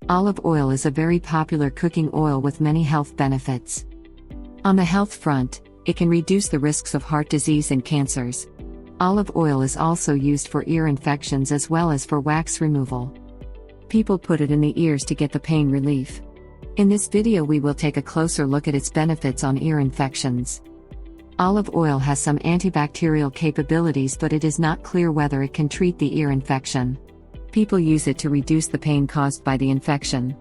Olive oil is a very popular cooking oil with many health benefits. On the health front, it can reduce the risks of heart disease and cancers. Olive oil is also used for ear infections as well as for wax removal. People put it in the ears to get the pain relief. In this video we will take a closer look at its benefits on ear infections. Olive oil has some antibacterial capabilities, but it is not clear whether it can treat the ear infection. People use it to reduce the pain caused by the infection.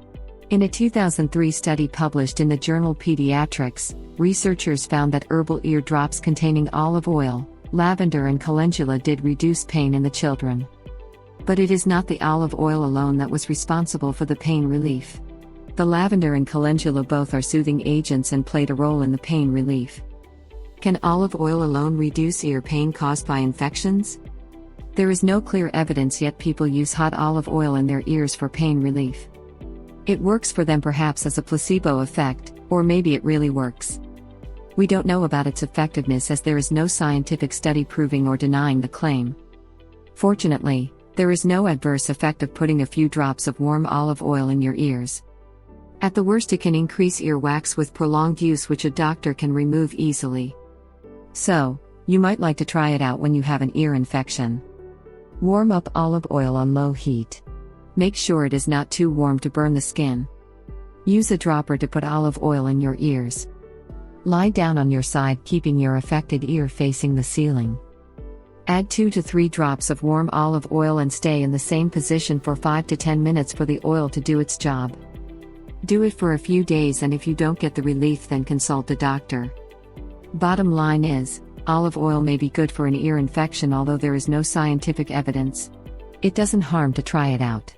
In a 2003 study published in the journal Pediatrics, researchers found that herbal ear drops containing olive oil, lavender and calendula did reduce pain in the children. But it is not the olive oil alone that was responsible for the pain relief. The lavender and calendula both are soothing agents and played a role in the pain relief. Can olive oil alone reduce ear pain caused by infections? There is no clear evidence yet people use hot olive oil in their ears for pain relief. It works for them perhaps as a placebo effect, or maybe it really works. We don't know about its effectiveness as there is no scientific study proving or denying the claim. Fortunately, there is no adverse effect of putting a few drops of warm olive oil in your ears. At the worst it can increase earwax with prolonged use, which a doctor can remove easily. So, you might like to try it out when you have an ear infection. Warm up olive oil on low heat. Make sure it is not too warm to burn the skin. Use a dropper to put olive oil in your ears. Lie down on your side, keeping your affected ear facing the ceiling. Add 2 to 3 drops of warm olive oil and stay in the same position for 5 to 10 minutes for the oil to do its job. Do it for a few days, and if you don't get the relief, then consult a doctor. Bottom line is, olive oil may be good for an ear infection, although there is no scientific evidence. It doesn't harm to try it out.